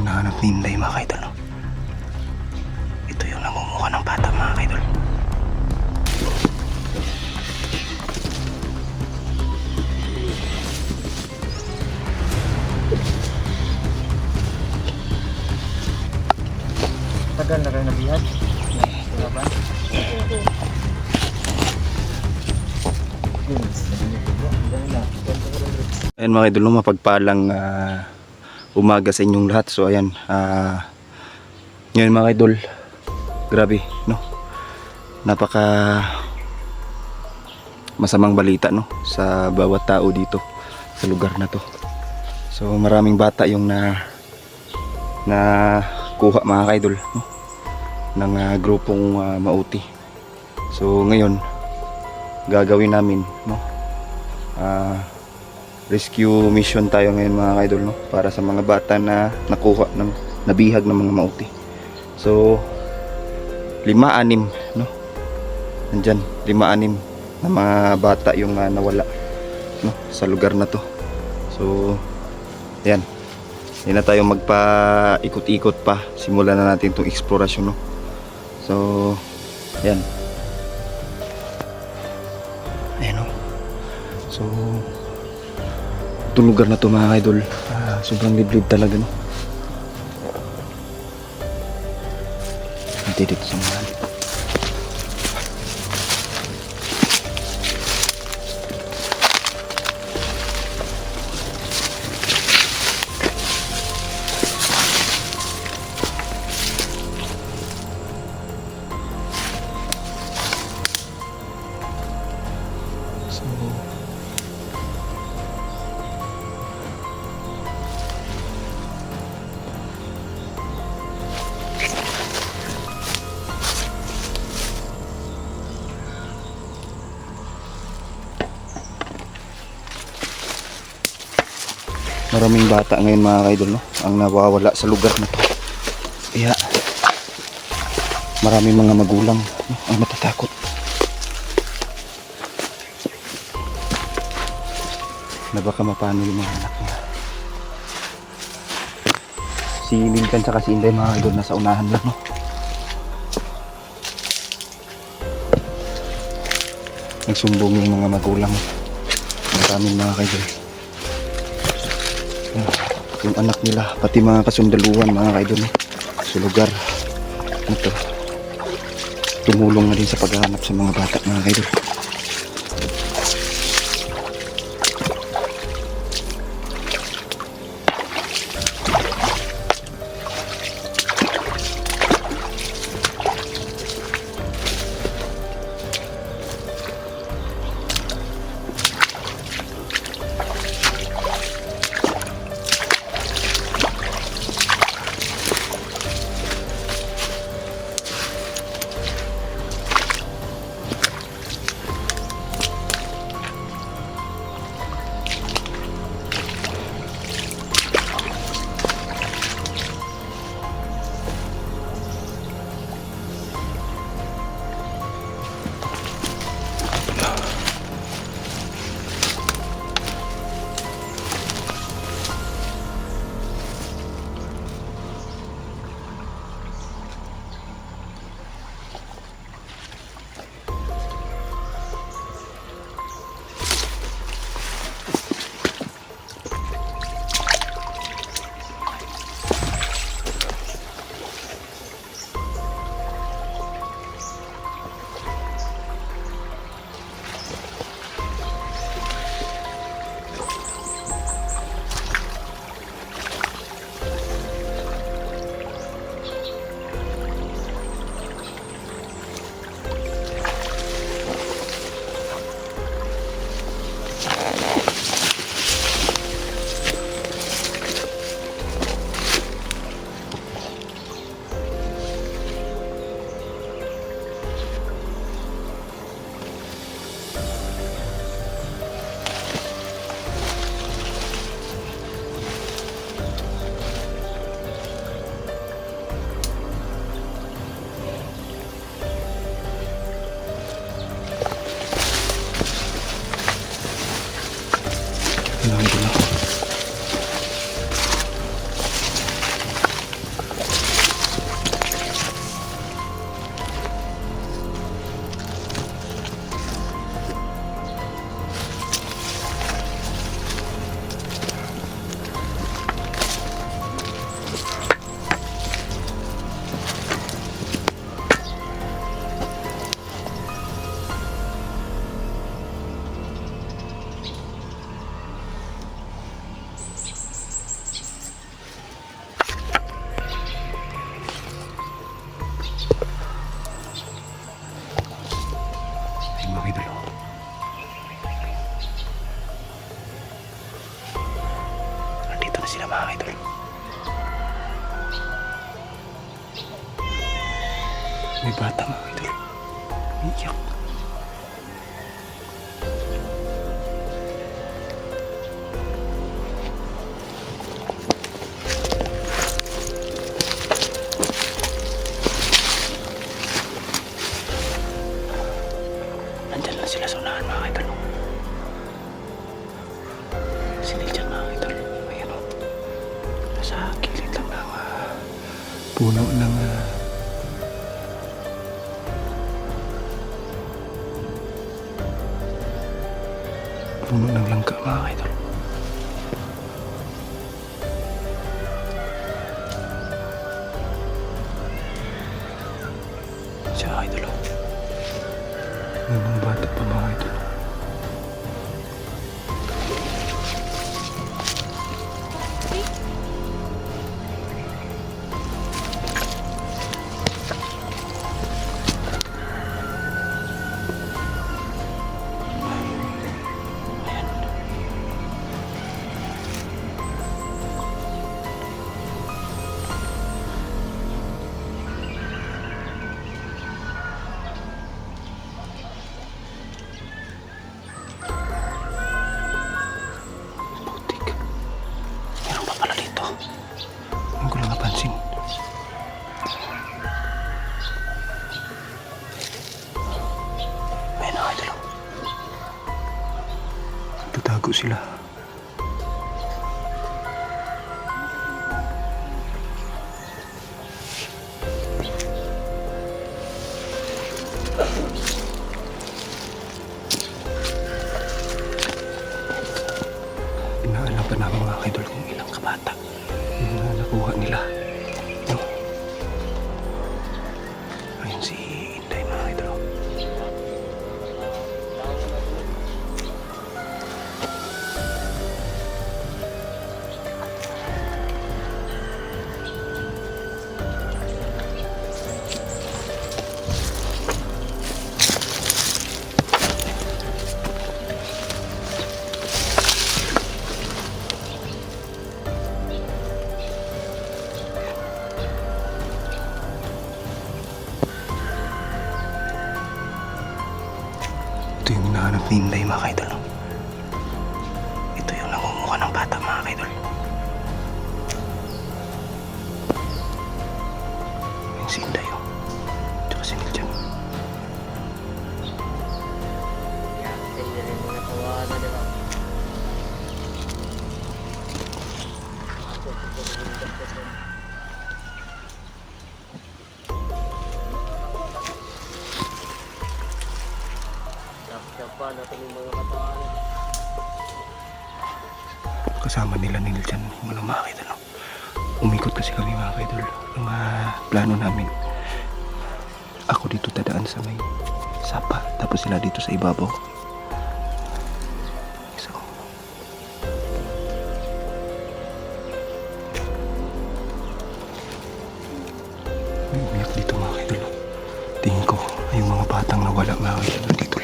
hinahanap ni Inday mga kaidol, no? Ito yung namumuha ng bata mga kaidol. Tagal na kayo nabihag? Laban? Ayan mga kaidol, no? Mapagpalang umaga sa inyong lahat. So ayan, ngayon mga kaidol, grabe, no? Napaka masamang balita, no, sa bawat tao dito sa lugar na to. So maraming bata yung na kuha mga kaidol, no, ng grupong Mauti. So ngayon gagawin namin, no, rescue mission tayo ngayon mga kaidol, no, para sa mga bata na nakuha ng nabihag ng mga Mauti. So 5-6, no, nandyan 5-6 na mga bata yung nawala, no, sa lugar na to. So ayan, hindi na tayo magpa-ikot-ikot pa, simulan na natin itong eksplorasyon, no. So ayan, ayan, no. So itong lugar na to mga idol, sobrang liblib talaga, no. Hindi dito sa mga dito. So maraming bata ngayon mga kaidol, no, ang nawawala sa lugar na to. Kaya maraming mga magulang, no, ang matatakot. Na baka mapano yung mga anak niya. Si Minkan saka si Inday mga kaidol nasa unahan lang, no. Nagsumbong yung mga magulang. Maraming mga kaidol. Yung anak nila, pati mga kasundaluhan mga kaidol, sa lugar ito, tumulong na din sa paghahanap sa mga bata mga kaidol. sila mga idol. May bata mga idol. Iyak. Nandyan lang sila sa unahan mga idol. Sila dyan mga idol. Ayan o. Nasa gilid lang ng puno ng puno ng langka mga idol. Siya idol o. May mga bata pa mga idol. Tatago sila. Inaalam pa namin mga idol kung ilang kabata yung nakuha nila. No? Ayun si Inday mga idol. Ito yung hinahanap ni Inday mga idol. Ito yung nangunguha ng bata mga idol. Yung si Inday o. Tsaka si Niljan. Kasama nila Niljan yung mga idol. Umikot kasi kami mga idol. Ang plano namin, ako dito tadaan sa may sapa, tapos sila dito sa ibabaw. So, may umiyak dito mga idol. Tingin ko ay yung mga batang nawala mga idol. Nandito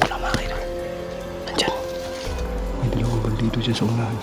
lang mga idol. Nandyan. May dalawang bandito siya sa unahan.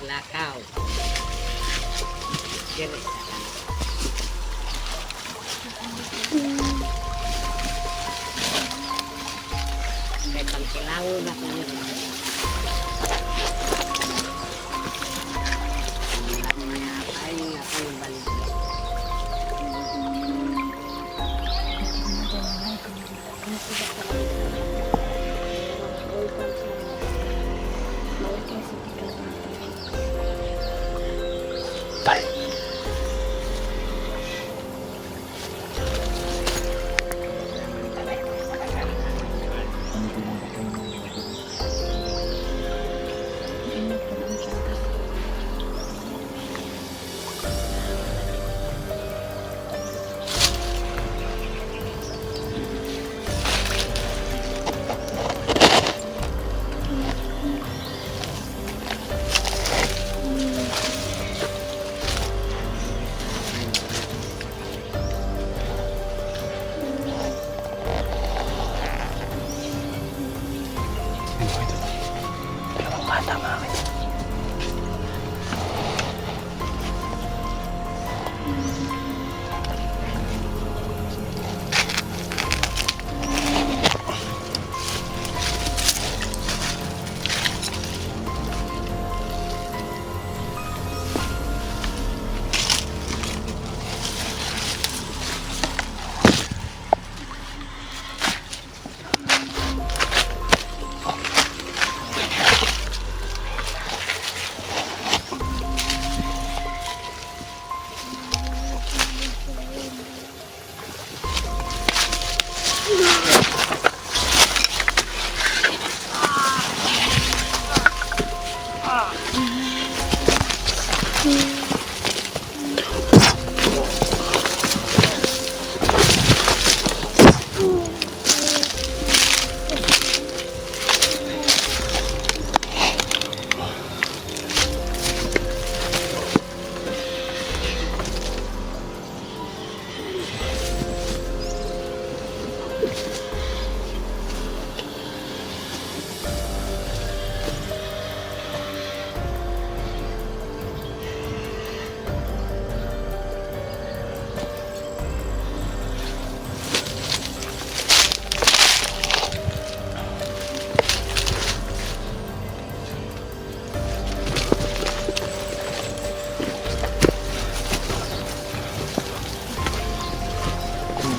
Lakaw. Kiri. May pangkilaw na kami. Ay,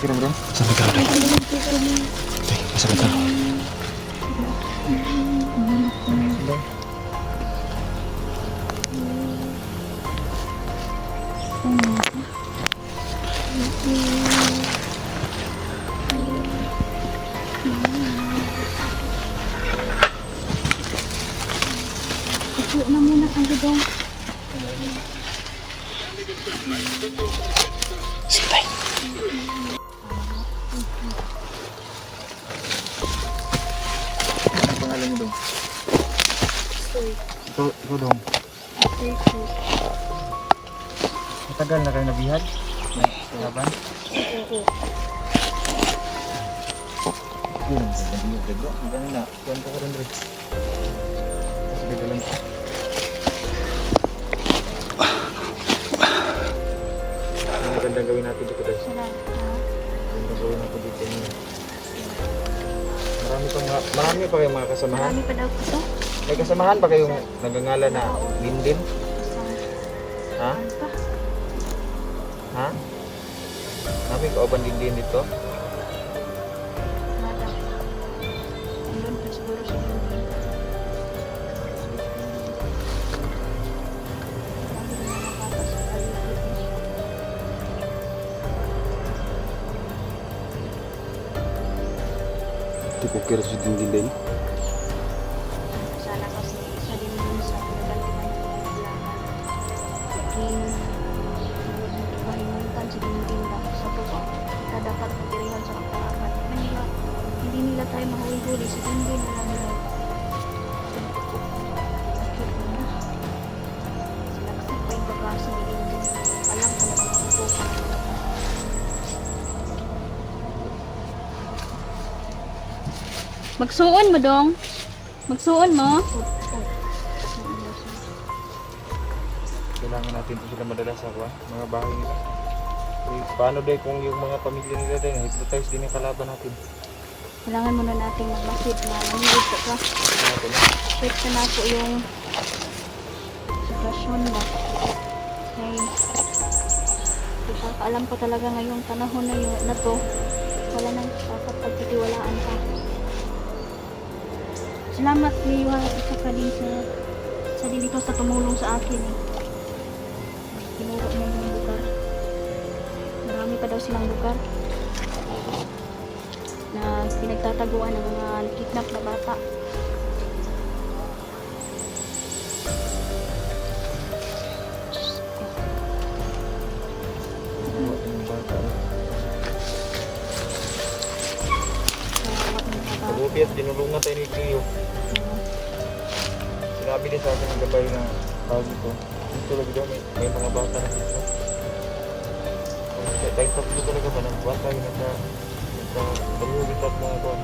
Kira bro. Sampai tahu deh. Sampai tahu. Ito na muna ang gudong. Sintay. Ano pangalan mo dong? Ikaw dong. Matagal na kayo nabihag? Laban? Yun, nabihag dagro. Magkano na? Kuhan ko rin rin. Sige ka lang. Ano magandang gawin natin dito guys? Magandang gawin natin dito. Marami pa kayong mga kasamahan? Marami pa daw ito. May kasamahan pa kayong nagangalan na Lindin? Ha? Ano pa? Ha? Namin kauban Lindin dito? Nada. Andun pa siguro sa hindi. Sabi na nakata sa paligid. Hindi ko kira si Dindin. Sana kasi isa din yun sa pinagalitan ng mga kailangan. Laging pahimuntan si Dindin lang sa puso. Kita dapat magdirihan sa kaparapan. Hindi nila tayo mahuli-huli si Dindin na lang nila. Sakit ko na. Sinaksak pa yung pagkasa ni Dindin. Alam ko na mga puso ng mga. Magsuon mo dong. Magsuon mo. Kailangan natin sila madala sa mga bahay nila. Paano dahil kung yung mga pamilya nila dahil hypnotize din yung kalaban natin? Kailangan muna natin magmasid na nangyayod ko ka. Ano na? Check na po yung sitwasyon mo. Okay. Alam ko talaga ngayong panahon na yun na to, wala nang pagtitiwalaan ka. Salamat Liwa isa ka din sa dito sa tumulong sa akin. Tinuro mo yung lugar. Marami pa daw silang lugar na pinagtataguan ng mga kidnap na bata. Mabuti at tinulungan tayo ni Cleo. Sinabi din sa akin ng gabay na tawag ito. Dito lagi daw may mga bata na dito. Kaya tayo tatlo talaga ba ng bata yun sa dalawang at mga kuwan.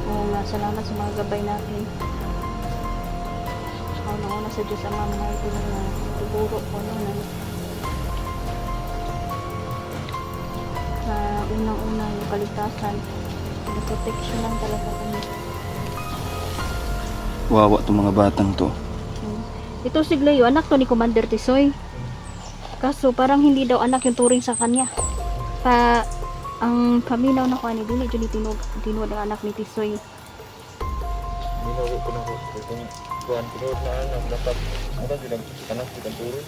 Oo nga, salamat sa mga gabay natin. Una-una sa Diyos Ama, mga ito na tuguro ko na sa unang-una yung kaligtasan. Yung protection lang talaga kami. Wawa itong mga batang to. Ito si Gleo, anak to ni Commander Tisoy. Kaso parang hindi daw anak yung turing sa kanya. Ang paminaw na ko ni Dili, dyan tinuod ang anak ni Tisoy. Minawi ko na ko. Kung kuwan, tinuod na anak, dapat mura silang anak silang turo.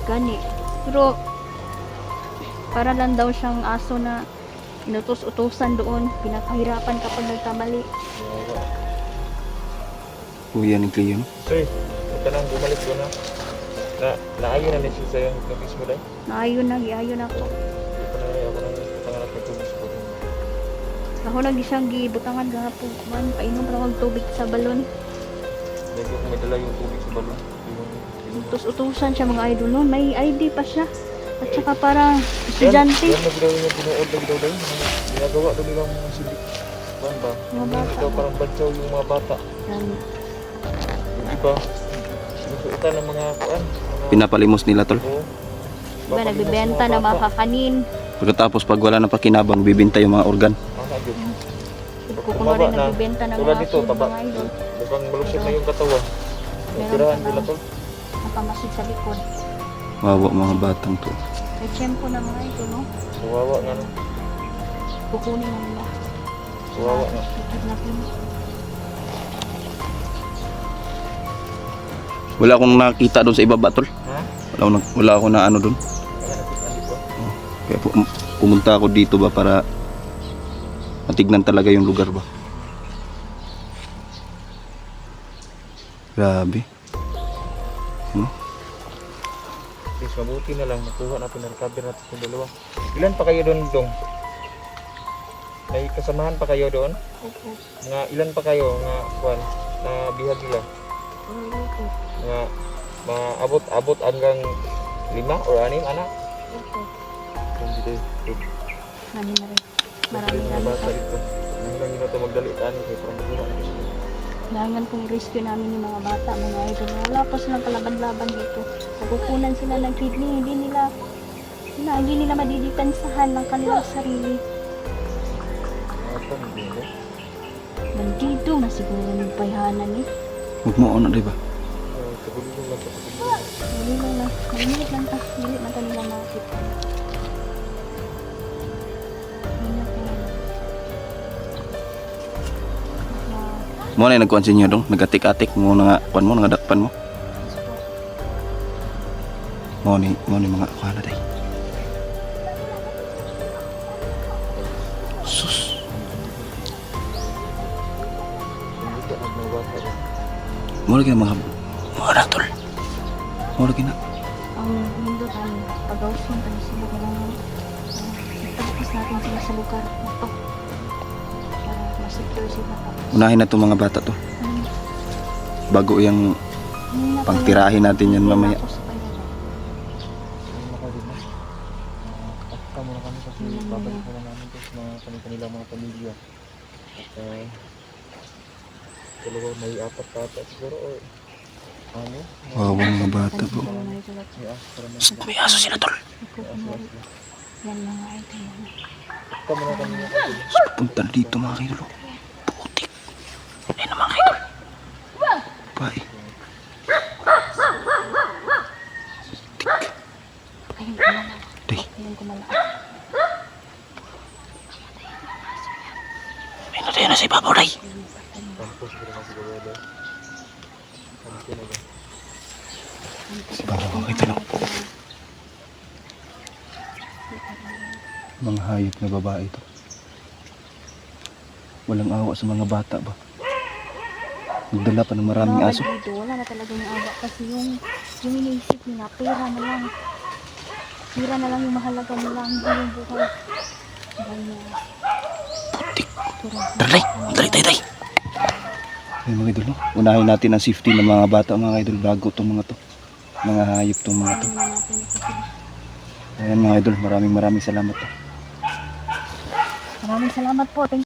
Gani. Pero para lang daw siyang aso na inutos-utusan doon. Pinakahirapan kapag nagkamali. Yawa. Kuya ni Cleo, no? Sir, Huwag ka nang bumalik doon na. Naayon na siya sa yung tubig mo dahil. Naayon na, giayon ako. Hindi ko na ako nang tanganak ng tubig mo. Ako nag isang gibutangan gahapon man, painom ra kog tubig sa balon. Medyo kung may dala yung tubig sa balon. Utos-utusan siya mga idol noon, may ID pa siya. At saka parang estudyante. Yan na ginawa niya, binuod na ginawa dahil. Ginagawa doon nilang mga silik. Kuan ba? Mga bata. Ito parang badyaw yung mga bata. Yan. Yung iba, sinusuitan ng mga kuan. Pinapalimos nila tol. Oo. Diba, nagbibenta ng mga kakanin. Pagkatapos pag wala na pakinabang, bibinta yung mga organ. Ano yun? Kukuno rin nagbibenta ng Tulad mga dito, food taba. mga idol. Mukhang malusot na yung katawan. Meron Tirahan pa nila lang. to. Napamasid sa likod. Wawa mga batang to. May tiyempo na mga idol, no? Kawawa nga no. Kukunin na nila. Kawawa nga. Kidnapin. Wala akong nakita doon sa ibaba tol. Ha? Wala akong na ano doon. Kaya nakita dito. Kaya pumunta ako dito ba para matignan talaga yung lugar ba. Grabe. Ano? Please, mabuti na lang. Nakuha natin, na-recover natin itong dalawa. Ilan pa kayo doon, Dong? May kasamahan pa kayo doon? Opo. Nga, ilan pa kayo nga, kuan, na bihag nila? Opo. Nga, abot hanggang 5 or 6 anak? Opo. Kung dito, Marami na rin. Marami mga na bata rin. dito. Nang lang ito magdalitan, kaya parang maguha na gusto. Kailangan pong rescue namin yung mga bata, mga idol. Wala pa silang kalaban-laban dito. Nakukunan sila ng kidney, hindi nila madidepensahan ng kanilang sarili. Ito, hindi mo. Nandito na siguro yung payhanan eh. Huwag mo ano diba? Tagulong lang, tagulong lang. Malilit lang ta. Malilit na nila makita. Mo na nagkuhan sa inyo dong, nagatik-atik mo nga kuan mo, nagadakpan mo. Mo ni mga kuan na day. Sus. Hindi ka nagbabasa rin. Mo lagi na mga ratol. Mo lagi na. Ang mundo tayo, pag-ausyon tayo sila kailangan itapos natin sila sa lugar na to para ma-secure sila. Unahin na 'tong mga bata to. Bago yung pangtirahin natin yan mamaya. Pakita muna kami kasi babalik muna namin ito sa mga kanilang mga pamilya. At dalawa, may 4 bata siguro o ano? Wow, mga bata po. May aso para may Psst, may aso sila tol. Yan mga idol. Pakita muna kami mga pamilya. Punta dito mga kaidol. Putik. Ayun na mga kaidol. Bye. Ayun, kumala. Day. Ayun, kumala. Ayun na tayo na si Papa Day. Tampos ko na siguro dahil. Ano ko na ba? Si Papa mga kaidol. Mga hayop na babae ito. Walang awa sa mga bata ba? Nagdala pa ng maraming Mga aso. dito, wala na talaga yung awa kasi yung iniisip nila, pera na lang. Pera na lang yung mahalaga nila, hindi yung buhay. Ganyan. Putik. Pera. Tara, Day. Ayun mga idol, no? Unahin natin ang safety ng mga bata mga idol bago itong mga to. Mga hayop itong mga to. Ayun natin ito sila. Ayan mga idol, maraming salamat to. Maraming salamat po. Thank